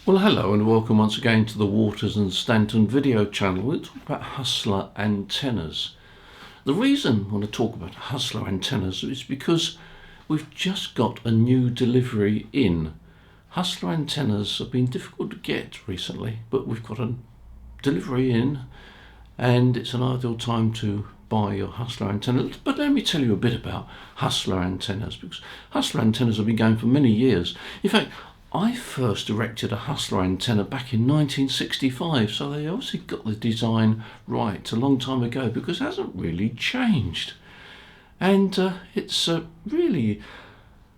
Well, hello and welcome once again to the Waters and Stanton video channel. We'll talk about Hustler antennas. The reason I want to talk about Hustler antennas is because we've just got a new delivery in. Hustler antennas have been difficult to get recently, but we've got a delivery in and it's an ideal time to buy your Hustler antenna. But let me tell you a bit about Hustler antennas, because Hustler antennas have been going for many years. In fact, I first erected a Hustler antenna back in 1965, so they obviously got the design right a long time ago, because it hasn't really changed. And it's really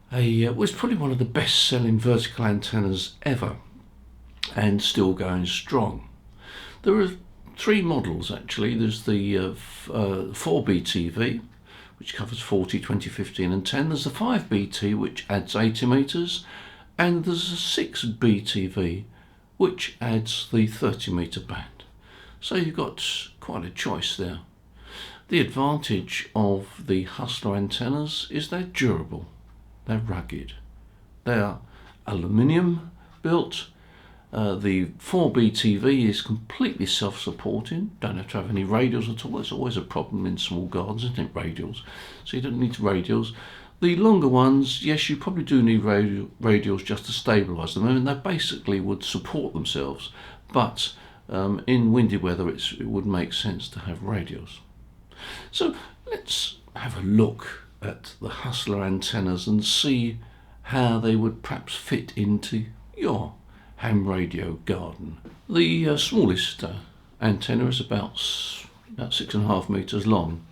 was probably one of the best-selling vertical antennas ever, and still going strong. There are three models actually. There's the 4BTV, which covers 40, 20, 15 and 10. There's the 5BT, which adds 80 metres. And there's a 6BTV, which adds the 30 metre band. So you've got quite a choice there. The advantage of the Hustler antennas is they're durable, they're rugged, they're aluminium built. The 4BTV is completely self-supporting, don't have to have any radials at all. It's always a problem in small gardens, isn't it, radials? So you don't need radials. The longer ones, yes, you probably do need radials just to stabilise them. I mean, they basically would support themselves, but in windy weather it would make sense to have radials. So let's have a look at the Hustler antennas and see how they would perhaps fit into your ham radio garden. The smallest antenna is about 6.5 metres long.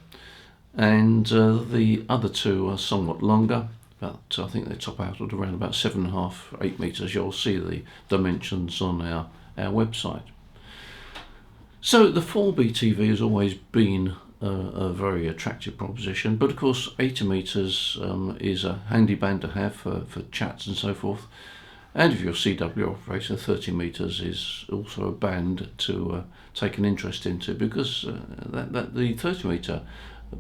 And the other two are somewhat longer, but I think they top out at around about 7.5, 8 metres. You'll see the dimensions on our website. So the 4BTV has always been a very attractive proposition, but of course 80 metres is a handy band to have for chats and so forth. And if you're a CW operator, 30 metres is also a band to take an interest into, because the 30 metre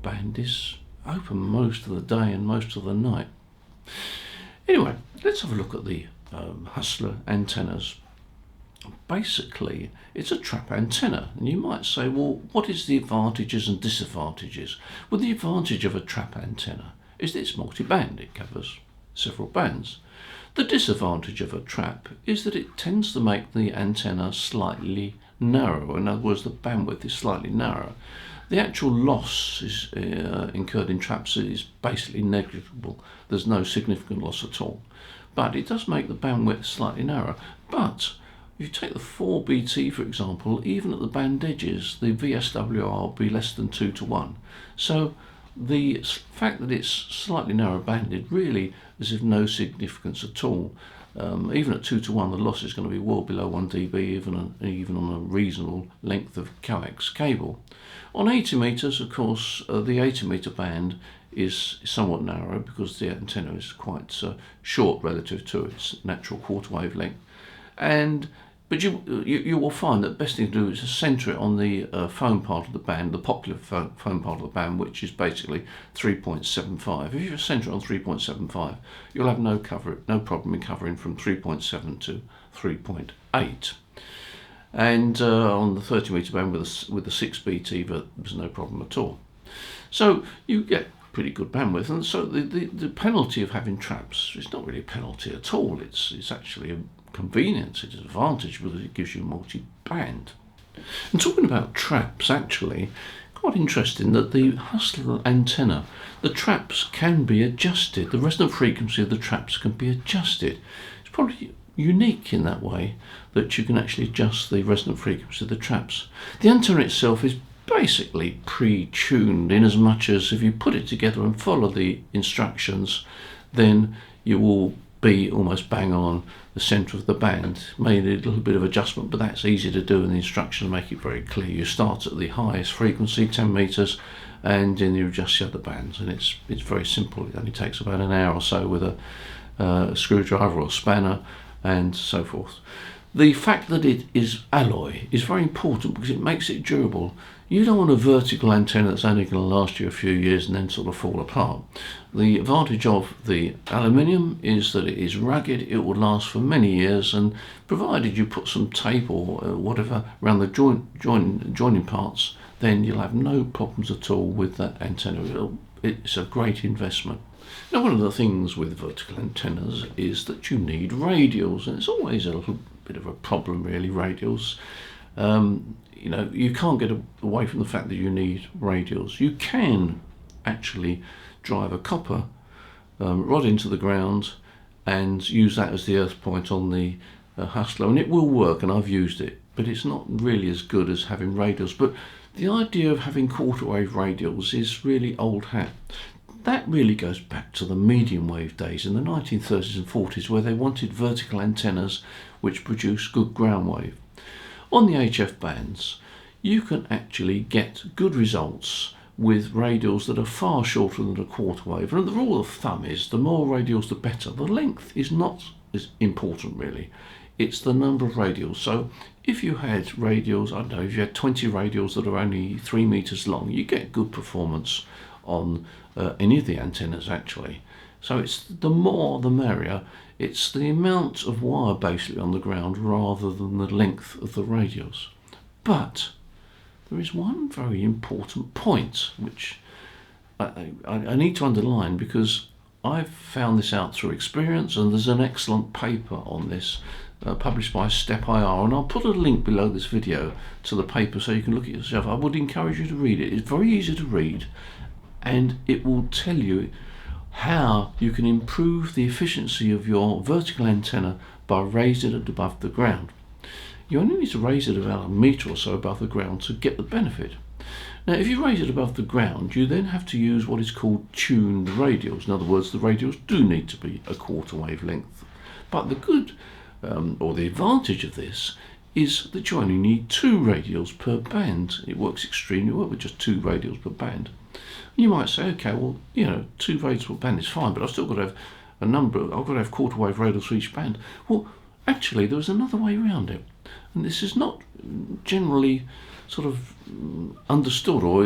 band is open most of the day and most of the night. Anyway, let's have a look at the Hustler antennas. Basically, it's a trap antenna, and you might say, well, what is the advantages and disadvantages? Well, the advantage of a trap antenna is that it's multi-band. It covers several bands. The disadvantage of a trap is that it tends to make the antenna slightly narrow. In other words, the bandwidth is slightly narrow. The actual loss is incurred in traps is basically negligible. There's no significant loss at all. But it does make the bandwidth slightly narrow. But if you take the 4BT, for example, even at the band edges, the VSWR will be less than 2 to 1. So the fact that it's slightly narrow banded really is of no significance at all. Even at 2 to 1, the loss is going to be well below 1 dB, even on a reasonable length of coax cable. On 80 metres, of course, the 80 metre band is somewhat narrow because the antenna is quite short relative to its natural quarter wave length. But you will find that the best thing to do is to centre it on the foam part of the band, the popular foam part of the band, which is basically 3.75. If you centre it on 3.75, you'll have no problem in covering from 3.7 to 3.8. And on the 30 metre band with the 6BT, there's no problem at all. So you get pretty good bandwidth, and so the penalty of having traps is not really a penalty at all. It's actually a convenience. It's an advantage because it gives you multi-band. And talking about traps, actually, quite interesting that the Hustler antenna, the traps can be adjusted. The resonant frequency of the traps can be adjusted. It's probably unique in that way that you can actually adjust the resonant frequency of the traps. The antenna itself is basically pre-tuned, in as much as if you put it together and follow the instructions, then you will be almost bang on the centre of the band. May need a little bit of adjustment, but that's easy to do in the instructions, make it very clear. You start at the highest frequency, 10 metres, and then you adjust the other bands, and it's very simple. It only takes about an hour or so with a screwdriver or spanner and so forth. The fact that it is alloy is very important because it makes it durable. You don't want a vertical antenna that's only going to last you a few years and then sort of fall apart. The advantage of the aluminium is that it is rugged, it will last for many years, and provided you put some tape or whatever around the joining parts, then you'll have no problems at all with that antenna. It's a great investment. Now, one of the things with vertical antennas is that you need radials, and it's always a little bit of a problem really, radials. You can't get away from the fact that you need radials. You can actually drive a copper rod into the ground and use that as the earth point on the hustler, and it will work, and I've used it, but it's not really as good as having radials. But the idea of having quarter wave radials is really old hat. That really goes back to the medium wave days in the 1930s and 40s, where they wanted vertical antennas which produce good ground wave. On the HF bands, you can actually get good results with radials that are far shorter than a quarter wave. And the rule of thumb is the more radials the better. The length is not as important really. It's the number of radials. So if you had radials, I don't know, if you had 20 radials that are only 3 meters long, you get good performance on any of the antennas actually. So it's the more the merrier. It's the amount of wire basically on the ground rather than the length of the radials. But there is one very important point which I need to underline, because I've found this out through experience, and there's an excellent paper on this published by Step IR, and I'll put a link below this video to the paper so you can look at it yourself. I would encourage you to read it. It's very easy to read, and it will tell you how you can improve the efficiency of your vertical antenna by raising it above the ground. You only need to raise it about a metre or so above the ground to get the benefit. Now, if you raise it above the ground, you then have to use what is called tuned radials. In other words, the radials do need to be a quarter wave length. But the good, or the advantage of this, is that you only need 2 radials per band. It works extremely well with just 2 radials per band. You might say, okay, well, 2 radials per band is fine, but I've still got to have I've got to have quarter wave radials for each band. Well, actually, there was another way around it. And this is not generally sort of understood or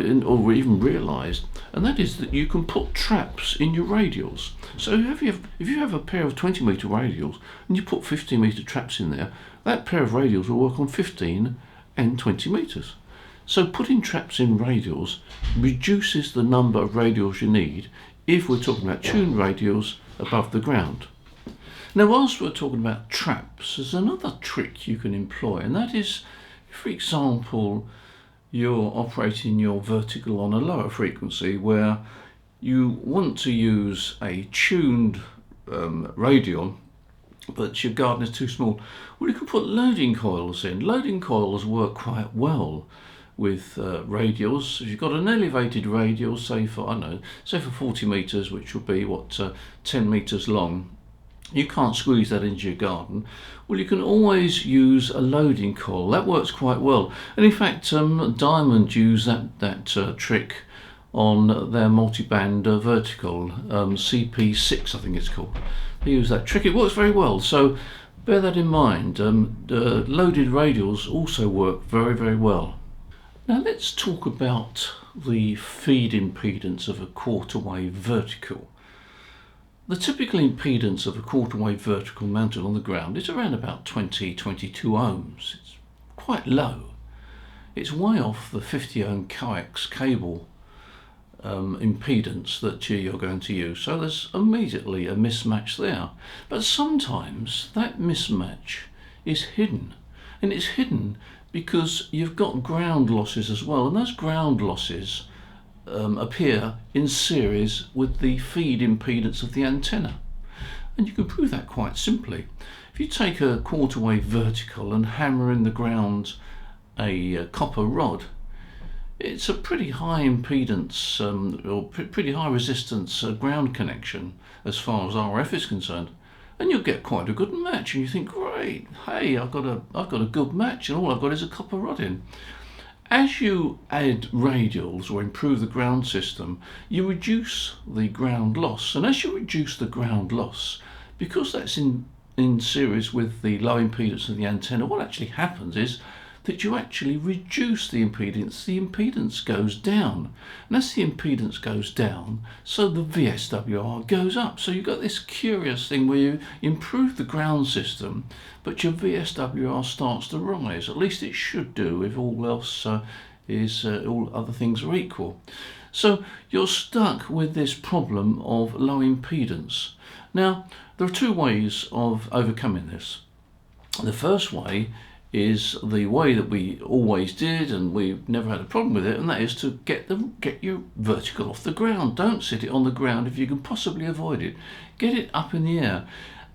even realised, and that is that you can put traps in your radials. So if you have a pair of 20 metre radials and you put 15 metre traps in there, that pair of radials will work on 15 and 20 metres. So putting traps in radials reduces the number of radials you need if we're talking about tuned radials above the ground. Now, whilst we're talking about traps, there's another trick you can employ, and that is, for example, you're operating your vertical on a lower frequency where you want to use a tuned radial, but your garden is too small. Well, you can put loading coils in. Loading coils work quite well with radials. If you've got an elevated radial, say for 40 metres, which would be 10 metres long, you can't squeeze that into your garden. Well, you can always use a loading coil. That works quite well. And in fact, Diamond use that trick on their multi-band vertical, CP6 I think it's called. They use that trick. It works very well. So bear that in mind. Loaded radials also work very, very well. Now let's talk about the feed impedance of a quarter wave vertical. The typical impedance of a quarter wave vertical mounted on the ground is around about 22 ohms. It's quite low. It's way off the 50 ohm coax cable impedance that you're going to use. So there's immediately a mismatch there. But sometimes that mismatch is hidden. And it's hidden because you've got ground losses as well. And those ground losses appear in series with the feed impedance of the antenna. And you can prove that quite simply. If you take a quarter wave vertical and hammer in the ground a copper rod, it's a pretty high impedance or pretty high resistance ground connection as far as RF is concerned, and you'll get quite a good match. And you think, great, hey, I've got a good match, and all I've got is a copper rod in. As you add radials or improve the ground system, you reduce the ground loss, and as you reduce the ground loss, because that's in series with the low impedance of the antenna, what actually happens is that you actually reduce the impedance goes down. And as the impedance goes down, so the VSWR goes up. So you've got this curious thing where you improve the ground system, but your VSWR starts to rise. At least it should do if all else all other things are equal. So you're stuck with this problem of low impedance. Now, there are two ways of overcoming this. The first way is the way that we always did, and we've never had a problem with it, and that is to get your vertical off the ground. Don't sit it on the ground if you can possibly avoid it. Get it up in the air.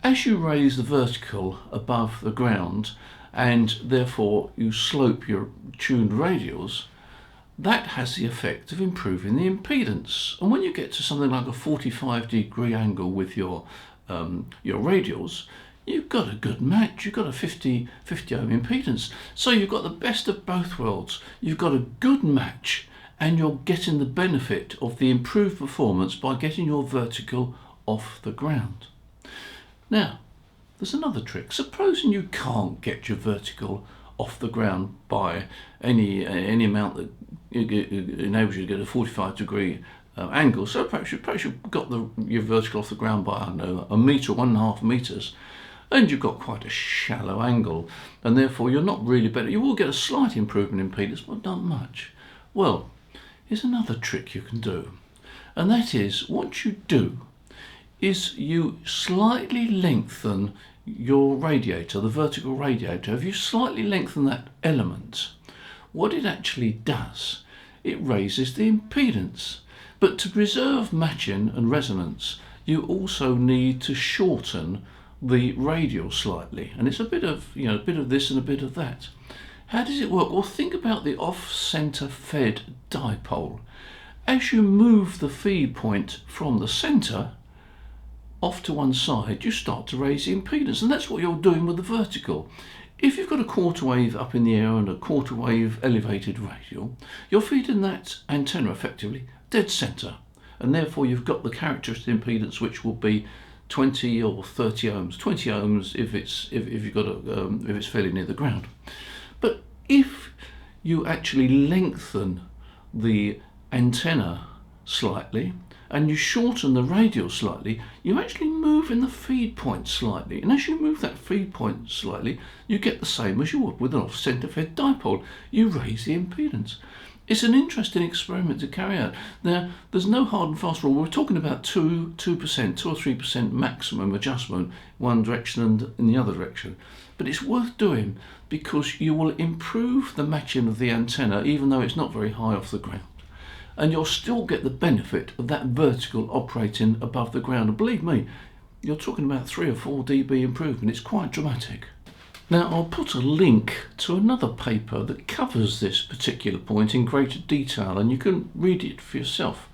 As you raise the vertical above the ground, and therefore you slope your tuned radials, that has the effect of improving the impedance. And when you get to something like a 45-degree angle with your radials, you've got a good match. You've got a 50 ohm impedance. So you've got the best of both worlds. You've got a good match, and you're getting the benefit of the improved performance by getting your vertical off the ground. Now, there's another trick. Supposing you can't get your vertical off the ground by any amount that enables you to get a 45-degree angle. So perhaps you've got your vertical off the ground by, I don't know, a metre, 1.5 metres, and you've got quite a shallow angle, and therefore you're not really better. You will get a slight improvement in impedance, but not much. Well, here's another trick you can do, and that is, what you do is you slightly lengthen your radiator, the vertical radiator. If you slightly lengthen that element, what it actually does, it raises the impedance. But to preserve matching and resonance, you also need to shorten the radial slightly, and it's a bit of this and a bit of that. How does it work? Well, think about the off-center fed dipole. As you move the feed point from the center off to one side, you start to raise the impedance, and that's what you're doing with the vertical. If you've got a quarter wave up in the air and a quarter wave elevated radial, you're feeding that antenna effectively dead center, and therefore you've got the characteristic impedance, which will be 20 or 30 ohms. 20 ohms if it's fairly near the ground. But if you actually lengthen the antenna slightly and you shorten the radial slightly, you actually move in the feed point slightly. And as you move that feed point slightly, you get the same as you would with an off-center fed dipole. You raise the impedance. It's an interesting experiment to carry out. Now, there's no hard and fast rule. We're talking about 2% or 3% maximum adjustment one direction and in the other direction. But it's worth doing because you will improve the matching of the antenna, even though it's not very high off the ground. And you'll still get the benefit of that vertical operating above the ground. And believe me, you're talking about 3 or 4 dB improvement. It's quite dramatic. Now, I'll put a link to another paper that covers this particular point in greater detail, and you can read it for yourself.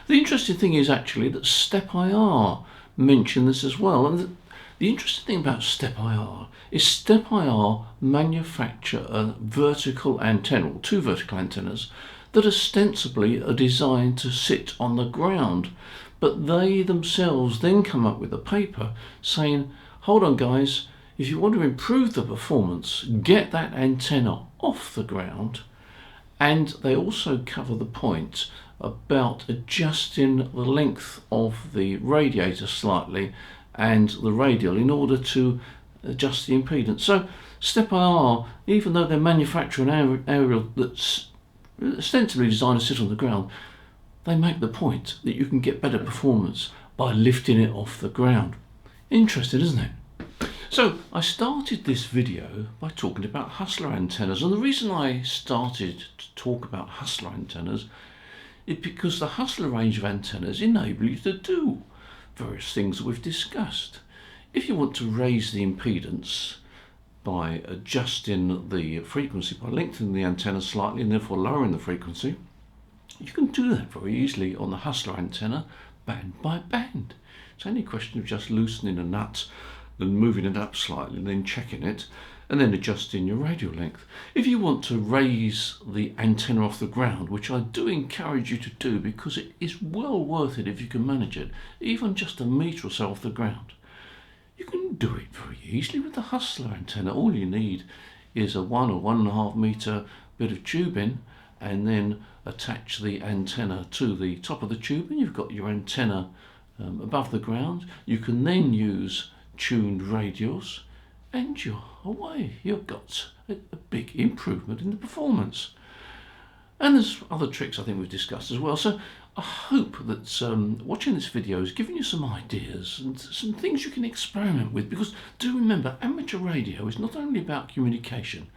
The interesting thing is actually that STEP IR mentioned this as well. And the interesting thing about STEP IR is STEP IR manufacture a vertical antenna, or 2 vertical antennas, that ostensibly are designed to sit on the ground. But they themselves then come up with a paper saying, hold on guys, if you want to improve the performance, get that antenna off the ground. And they also cover the point about adjusting the length of the radiator slightly and the radial in order to adjust the impedance. So STEP IR, even though they're manufacturing an aerial that's ostensibly designed to sit on the ground, they make the point that you can get better performance by lifting it off the ground. Interesting, isn't it? So I started this video by talking about hustler antennas, and the reason I started to talk about hustler antennas is because the hustler range of antennas enable you to do various things that we've discussed. If you want to raise the impedance by adjusting the frequency, by lengthening the antenna slightly and therefore lowering the frequency, you can do that very easily on the hustler antenna band by band. It's only a question of just loosening a nut and moving it up slightly and then checking it and then adjusting your radial length. If you want to raise the antenna off the ground, which I do encourage you to do because it is well worth it if you can manage it, even just a metre or so off the ground, You can do it very easily with the Hustler antenna. All you need is a 1 or 1.5 metre bit of tubing, and then attach the antenna to the top of the tube, and you've got your antenna above the ground. You can then use tuned radials, and you're away. You've got a big improvement in the performance. And there's other tricks I think we've discussed as well. So I hope that watching this video has given you some ideas and some things you can experiment with, because do remember, amateur radio is not only about communication,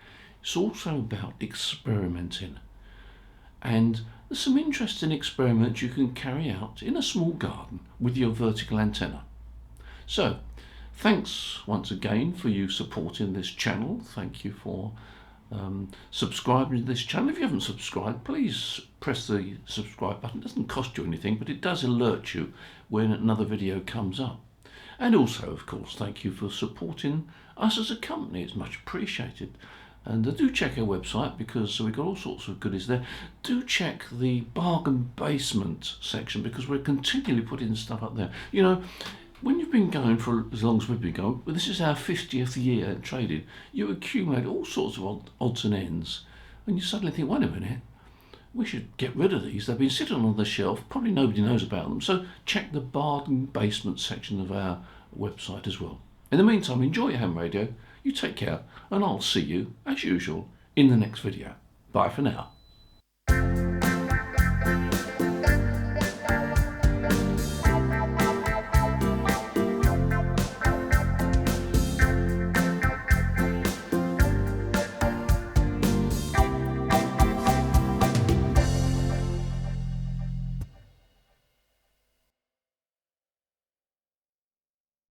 it's also about experimenting. And there's some interesting experiments you can carry out in a small garden with your vertical antenna. So thanks once again for you supporting this channel. Thank you for subscribing to this channel. If you haven't subscribed, please press the subscribe button. It doesn't cost you anything, but it does alert you when another video comes up. And also, of course, thank you for supporting us as a company. It's much appreciated. And do check our website, because we've got all sorts of goodies there. Do check the bargain basement section, because we're continually putting stuff up there. You know, when you've been going for as long as we've been going, well, this is our 50th year trading, you accumulate all sorts of odds and ends, and you suddenly think, wait a minute, we should get rid of these. They've been sitting on the shelf, probably nobody knows about them. So check the bargain basement section of our website as well. In the meantime, enjoy your ham radio, you take care, and I'll see you, as usual, in the next video. Bye for now.